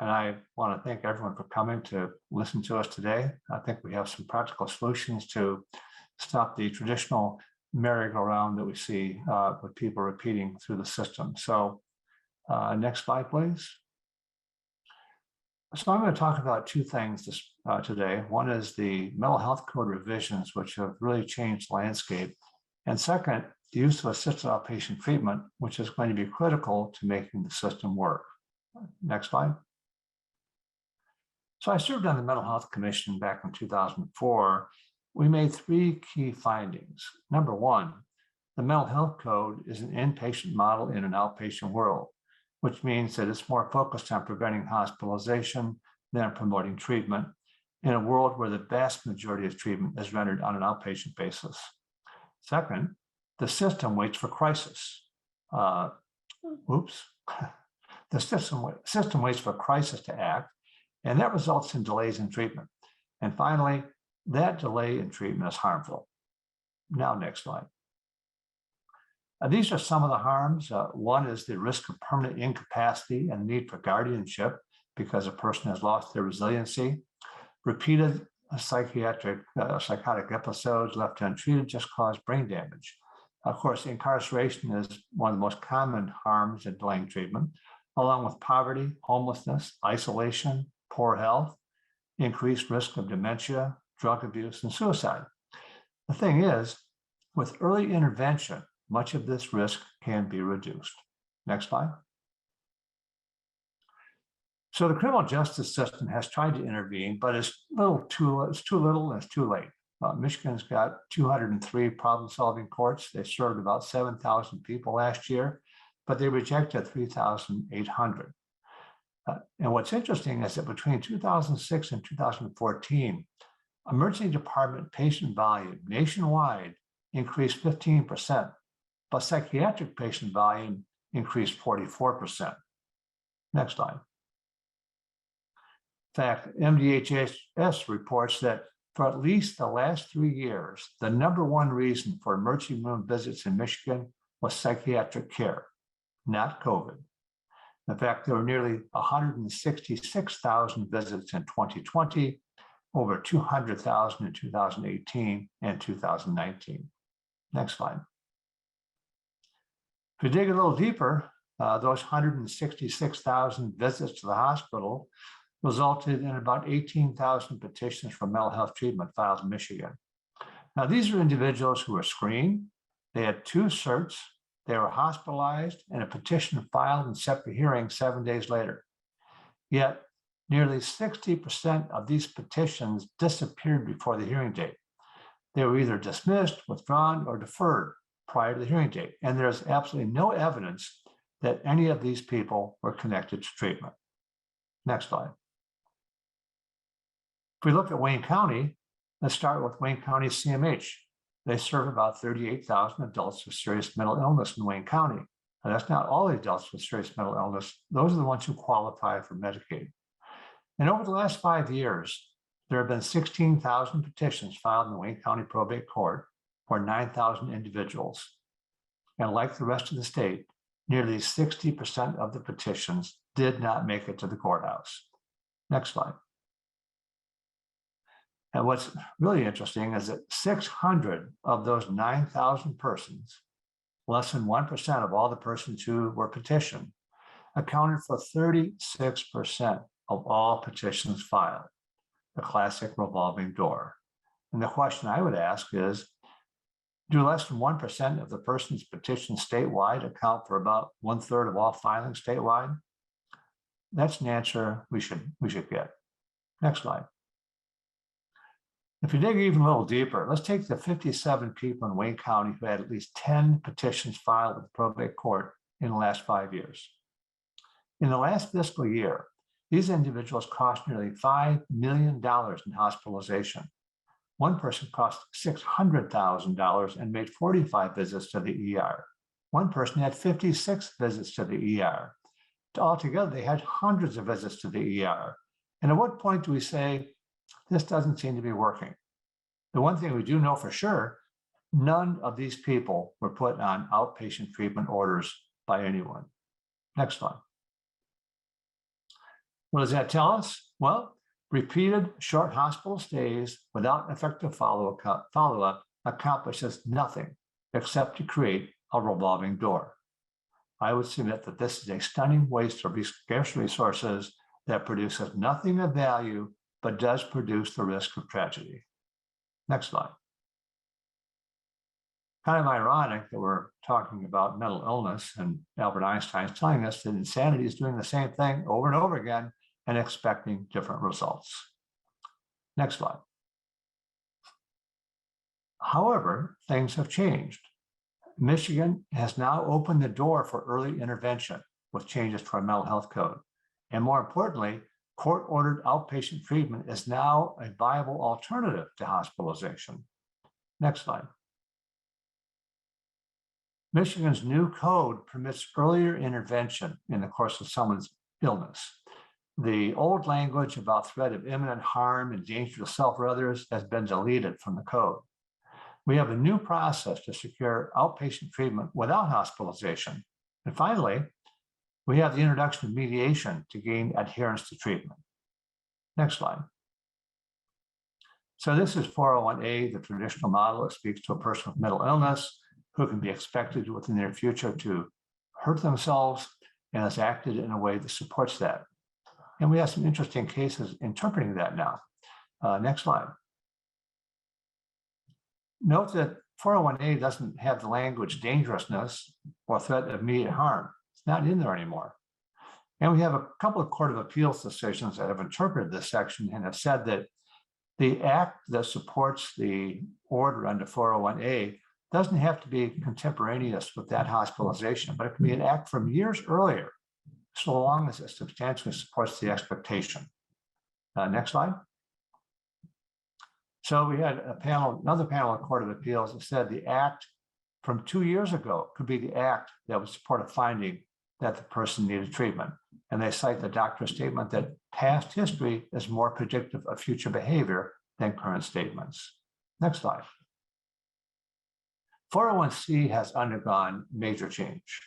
and I want to thank everyone for coming to listen to us today. I think we have some practical solutions to stop the traditional merry-go-round that we see with people repeating through the system. So next slide, please. So I'm going to talk about two things today. One is the mental health code revisions, which have really changed the landscape. And second, the use of assisted outpatient treatment, which is going to be critical to making the system work. Next slide. So I served on the Mental Health Commission back in 2004. We made three key findings. Number one, the mental health code is an inpatient model in an outpatient world, which means that it's more focused on preventing hospitalization than promoting treatment in a world where the vast majority of treatment is rendered on an outpatient basis. Second, the system waits for crisis. The system waits for crisis to act, and that results in delays in treatment. And finally, that delay in treatment is harmful. Now, next slide. These are some of the harms. One is the risk of permanent incapacity and the need for guardianship because a person has lost their resiliency. Repeated psychotic episodes left untreated just cause brain damage. Of course, incarceration is one of the most common harms in delaying treatment, along with poverty, homelessness, isolation, poor health, increased risk of dementia, drug abuse, and suicide. The thing is, with early intervention, much of this risk can be reduced. Next slide. So the criminal justice system has tried to intervene, but it's too little and it's too late. Michigan's got 203 problem-solving courts. They served about 7,000 people last year, but they rejected 3,800. And what's interesting is that between 2006 and 2014, emergency department patient volume nationwide increased 15%, but psychiatric patient volume increased 44%. Next slide. In fact, MDHS reports that for at least the last 3 years, the number one reason for emergency room visits in Michigan was psychiatric care, not COVID. In fact, there were nearly 166,000 visits in 2020, over 200,000 in 2018 and 2019. Next slide. If we dig a little deeper, those 166,000 visits to the hospital resulted in about 18,000 petitions for mental health treatment filed in Michigan. Now, these are individuals who were screened, they had 2 certs, they were hospitalized, and a petition filed and set for hearing 7 days later. Yet, nearly 60% of these petitions disappeared before the hearing date. They were either dismissed, withdrawn, or deferred prior to the hearing date, and there's absolutely no evidence that any of these people were connected to treatment. Next slide. If we look at Wayne County, let's start with Wayne County CMH. They serve about 38,000 adults with serious mental illness in Wayne County. Now, that's not all the adults with serious mental illness. Those are the ones who qualify for Medicaid. And over the last 5 years, there have been 16,000 petitions filed in the Wayne County Probate Court for 9,000 individuals. And like the rest of the state, nearly 60% of the petitions did not make it to the courthouse. Next slide. And what's really interesting is that 600 of those 9,000 persons, less than 1% of all the persons who were petitioned, accounted for 36% of all petitions filed, the classic revolving door. And the question I would ask is, do less than 1% of the persons petitioned statewide account for about 1/3 of all filings statewide? That's an answer we should get. Next slide. If you dig even a little deeper, let's take the 57 people in Wayne County who had at least 10 petitions filed with the probate court in the last 5 years. In the last fiscal year, these individuals cost nearly $5 million in hospitalization. One person cost $600,000 and made 45 visits to the ER. One person had 56 visits to the ER. Altogether, they had hundreds of visits to the ER. And at what point do we say, this doesn't seem to be working? The one thing we do know for sure, none of these people were put on outpatient treatment orders by anyone. Next slide. What does that tell us? Well, repeated short hospital stays without effective follow-up accomplishes nothing except to create a revolving door. I would submit that this is a stunning waste of scarce resources that produces nothing of value, but does produce the risk of tragedy. Next slide. Kind of ironic that we're talking about mental illness and Albert Einstein's telling us that insanity is doing the same thing over and over again and expecting different results. Next slide. However, things have changed. Michigan has now opened the door for early intervention with changes to our mental health code. And more importantly, court-ordered outpatient treatment is now a viable alternative to hospitalization. Next slide. Michigan's new code permits earlier intervention in the course of someone's illness. The old language about threat of imminent harm and danger to self or others has been deleted from the code. We have a new process to secure outpatient treatment without hospitalization. And finally, we have the introduction of mediation to gain adherence to treatment. Next slide. So this is 401A, the traditional model. It speaks to a person with mental illness who can be expected within the near future to hurt themselves and has acted in a way that supports that. And we have some interesting cases interpreting that now. Next slide. Note that 401A doesn't have the language dangerousness or threat of immediate harm. It's not in there anymore. And we have a couple of Court of Appeals decisions that have interpreted this section and have said that the act that supports the order under 401A doesn't have to be contemporaneous with that hospitalization, but it can be an act from years earlier, so long as it substantially supports the expectation. Next slide. So we had another panel of Court of Appeals that said the act from 2 years ago could be the act that would support a finding that the person needed treatment. And they cite the doctor's statement that past history is more predictive of future behavior than current statements. Next slide. 401C has undergone major change.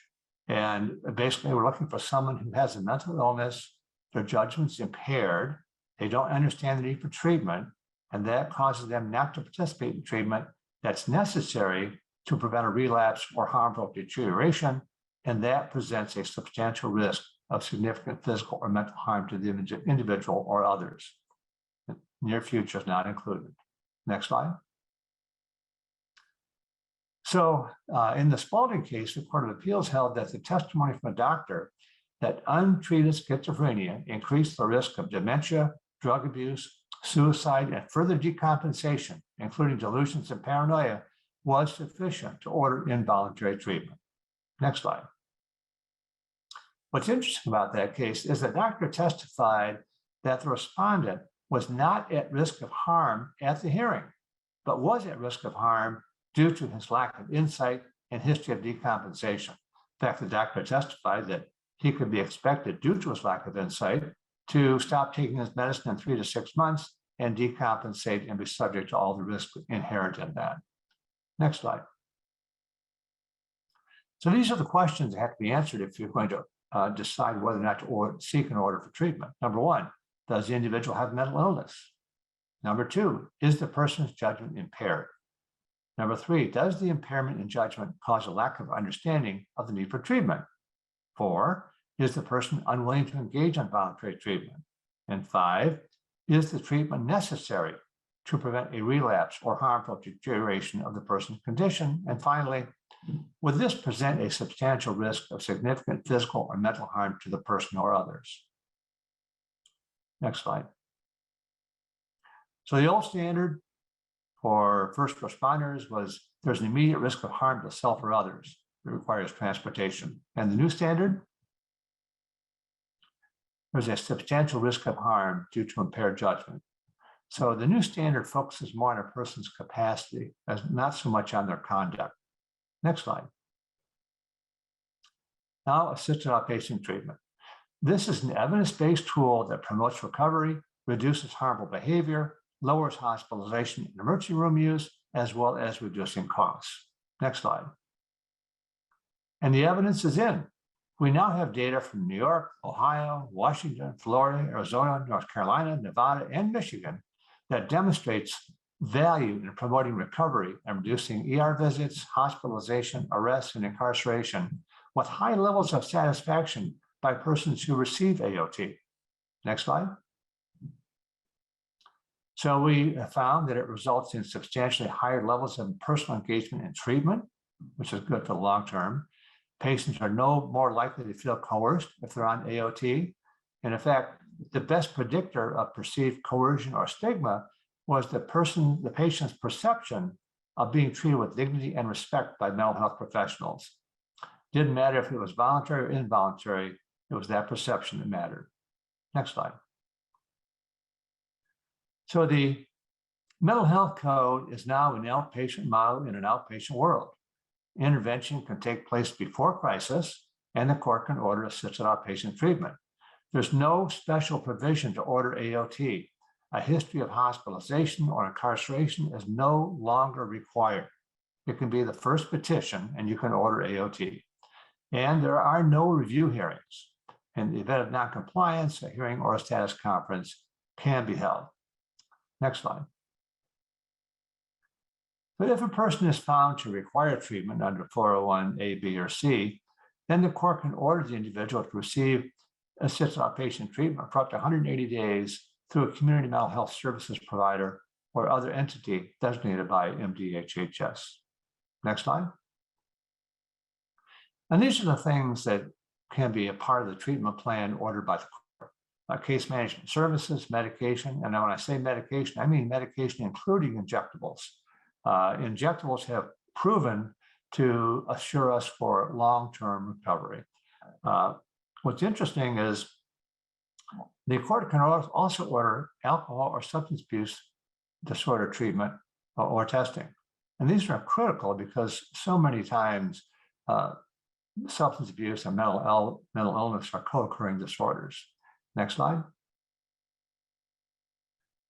And basically, we're looking for someone who has a mental illness, their judgment's impaired, they don't understand the need for treatment, and that causes them not to participate in treatment that's necessary to prevent a relapse or harmful deterioration, and that presents a substantial risk of significant physical or mental harm to the individual or others. The near future is not included. Next slide. So in the Spalding case, the Court of Appeals held that the testimony from a doctor that untreated schizophrenia increased the risk of dementia, drug abuse, suicide, and further decompensation, including delusions and paranoia, was sufficient to order involuntary treatment. Next slide. What's interesting about that case is the doctor testified that the respondent was not at risk of harm at the hearing, but was at risk of harm due to his lack of insight and history of decompensation. In fact, the doctor testified that he could be expected, due to his lack of insight, to stop taking his medicine in 3 to 6 months and decompensate and be subject to all the risks inherent in that. Next slide. So these are the questions that have to be answered if you're going to decide whether or not to seek an order for treatment. Number one, does the individual have mental illness? Number two, is the person's judgment impaired? Number three, does the impairment in judgment cause a lack of understanding of the need for treatment? 4, is the person unwilling to engage in voluntary treatment? And 5, is the treatment necessary to prevent a relapse or harmful deterioration of the person's condition? And finally, would this present a substantial risk of significant physical or mental harm to the person or others? Next slide. So the old standard for first responders was there's an immediate risk of harm to self or others. It requires transportation. And the new standard, there's a substantial risk of harm due to impaired judgment. So the new standard focuses more on a person's capacity, as not so much on their conduct. Next slide. Now, assisted outpatient treatment. This is an evidence-based tool that promotes recovery, reduces harmful behavior, lowers hospitalization and emergency room use, as well as reducing costs. Next slide. And the evidence is in. We now have data from New York, Ohio, Washington, Florida, Arizona, North Carolina, Nevada, and Michigan that demonstrates value in promoting recovery and reducing ER visits, hospitalization, arrests, and incarceration with high levels of satisfaction by persons who receive AOT. Next slide. So we have found that it results in substantially higher levels of personal engagement in treatment, which is good for the long term. Patients are no more likely to feel coerced if they're on AOT. And in fact, the best predictor of perceived coercion or stigma was the patient's perception of being treated with dignity and respect by mental health professionals. Didn't matter if it was voluntary or involuntary, it was that perception that mattered. Next slide. So the mental health code is now an outpatient model in an outpatient world. Intervention can take place before crisis, and the court can order assisted outpatient treatment. There's no special provision to order AOT. A history of hospitalization or incarceration is no longer required. It can be the first petition, and you can order AOT. And there are no review hearings. In the event of noncompliance, a hearing or a status conference can be held. Next slide. But if a person is found to require treatment under 401A, B, or C, then the court can order the individual to receive assisted outpatient treatment for up to 180 days through a community mental health services provider or other entity designated by MDHHS. Next slide. And these are the things that can be a part of the treatment plan ordered by the court. Case management services, medication, and when I say medication, I mean medication including injectables. Injectables have proven to assure us for long-term recovery. What's interesting is the court can also order alcohol or substance abuse disorder treatment or testing. And these are critical because so many times substance abuse and mental illness are co-occurring disorders. Next slide.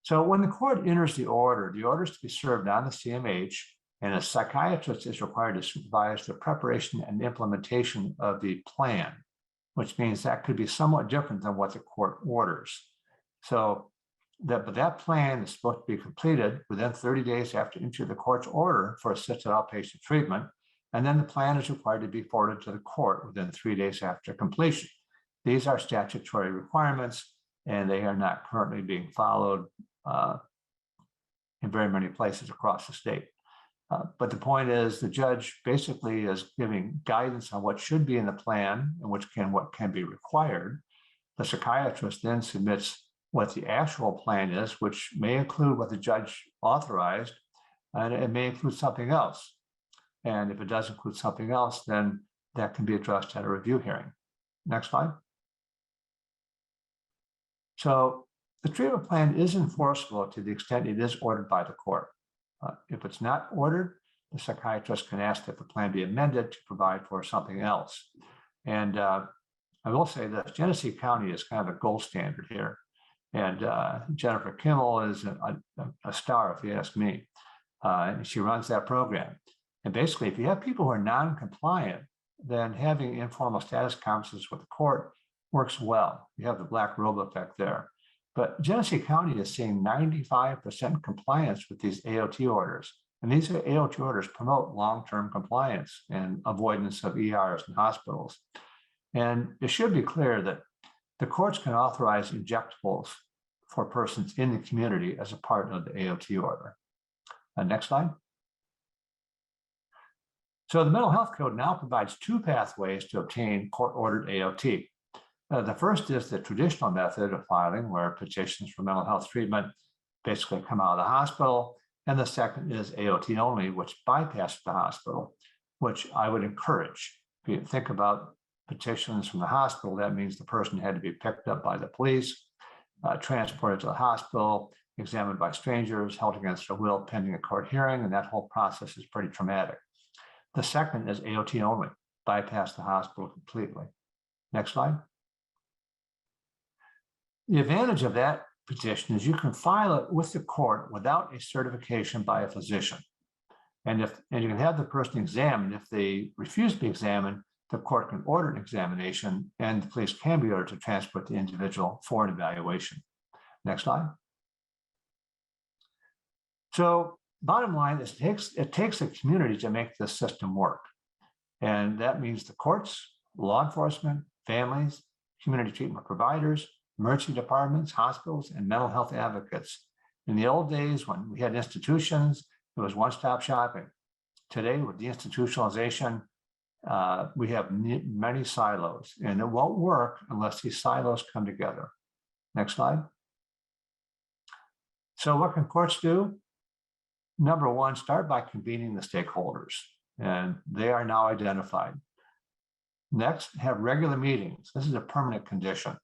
So when the court enters the order is to be served on the CMH, and a psychiatrist is required to supervise the preparation and implementation of the plan, which means that could be somewhat different than what the court orders. So that plan is supposed to be completed within 30 days after entry of the court's order for assisted outpatient treatment, and then the plan is required to be forwarded to the court within 3 days after completion. These are statutory requirements, and they are not currently being followed in very many places across the state. But the point is the judge basically is giving guidance on what should be in the plan and what can be required. The psychiatrist then submits what the actual plan is, which may include what the judge authorized, and it may include something else. And if it does include something else, then that can be addressed at a review hearing. Next slide. So the treatment plan is enforceable to the extent it is ordered by the court. If it's not ordered, the psychiatrist can ask that the plan be amended to provide for something else. And I will say that Genesee County is kind of a gold standard here. And Jennifer Kimmel is a star, if you ask me. And she runs that program. And basically, if you have people who are non-compliant, then having informal status conferences with the court works well. You have the black robe effect there. But Genesee County is seeing 95% compliance with these AOT orders. And these AOT orders promote long-term compliance and avoidance of ERs and hospitals. And it should be clear that the courts can authorize injectables for persons in the community as a part of the AOT order. Next slide. So the Mental Health Code now provides two pathways to obtain court-ordered AOT. The first is the traditional method of filing, where petitions for mental health treatment basically come out of the hospital. And the second is AOT only, which bypasses the hospital, which I would encourage. If you think about petitions from the hospital, that means the person had to be picked up by the police, transported to the hospital, examined by strangers, held against their will pending a court hearing, and that whole process is pretty traumatic. The second is AOT only, bypass the hospital completely. Next slide. The advantage of that petition is you can file it with the court without a certification by a physician. And you can have the person examined. If they refuse to be examined, the court can order an examination and the police can be ordered to transport the individual for an evaluation. Next slide. So bottom line is it takes a community to make this system work. And that means the courts, law enforcement, families, community treatment providers, emergency departments, hospitals, and mental health advocates. In the old days when we had institutions, it was one-stop shopping. Today, with deinstitutionalization, we have many silos, and it won't work unless these silos come together. Next slide. So what can courts do? Number one, start by convening the stakeholders, and they are now identified. Next, have regular meetings. This is a permanent condition.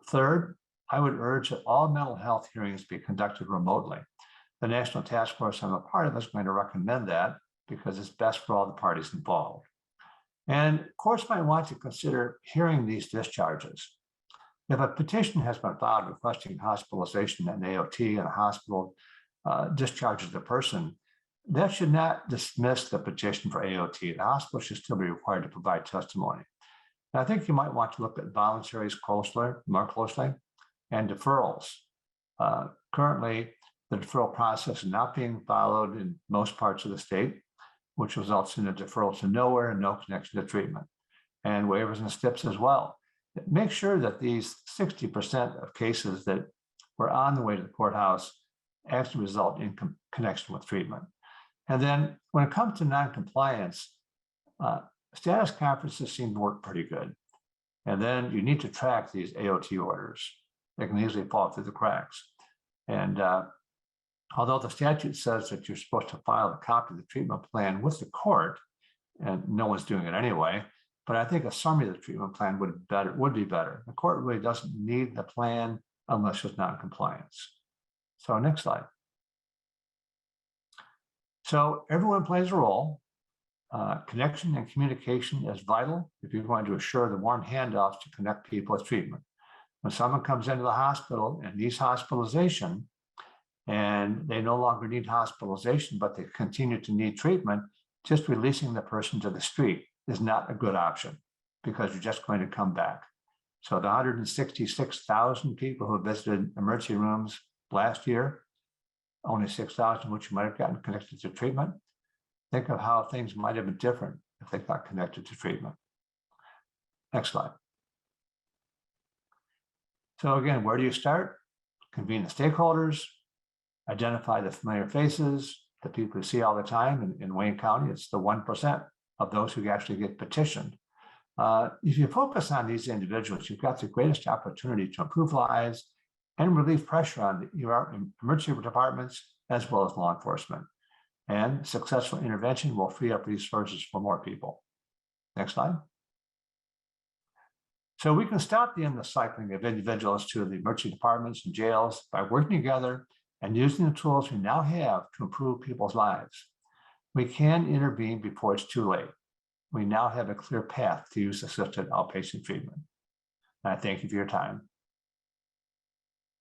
Third, I would urge that all mental health hearings be conducted remotely. The National Task Force I'm a part of is going to recommend that because it's best for all the parties involved. And courts might want to consider hearing these discharges. If a petition has been filed requesting hospitalization and AOT and a hospital discharges the person, that should not dismiss the petition for AOT. The hospital should still be required to provide testimony. And I think you might want to look at voluntaries more closely, and deferrals. Currently, the deferral process is not being followed in most parts of the state, which results in a deferral to nowhere and no connection to treatment, and waivers and STIPs as well. Make sure that these 60% of cases that were on the way to the courthouse actually result in connection with treatment. And then when it comes to noncompliance, status conferences seem to work pretty good. And then you need to track these AOT orders. They can easily fall through the cracks. And although the statute says that you're supposed to file a copy of the treatment plan with the court, and no one's doing it anyway, but I think a summary of the treatment plan would be better. The court really doesn't need the plan unless there's non-compliance. So next slide. So everyone plays a role. Connection and communication is vital if you're going to assure the warm handoffs to connect people with treatment. When someone comes into the hospital and needs hospitalization, and they no longer need hospitalization, but they continue to need treatment, just releasing the person to the street is not a good option because you're just going to come back. So the 166,000 people who visited emergency rooms last year, only 6,000 which might have gotten connected to treatment. Think of how things might have been different if they got connected to treatment. Next slide. So again, where do you start? Convene the stakeholders, identify the familiar faces, the people you see all the time. In Wayne County, it's the 1% of those who actually get petitioned. If you focus on these individuals, you've got the greatest opportunity to improve lives and relieve pressure on the emergency departments as well as law enforcement. And successful intervention will free up resources for more people. Next slide. So we can stop the endless cycling of individuals to the emergency departments and jails by working together and using the tools we now have to improve people's lives. We can intervene before it's too late. We now have a clear path to use assisted outpatient treatment. And I thank you for your time.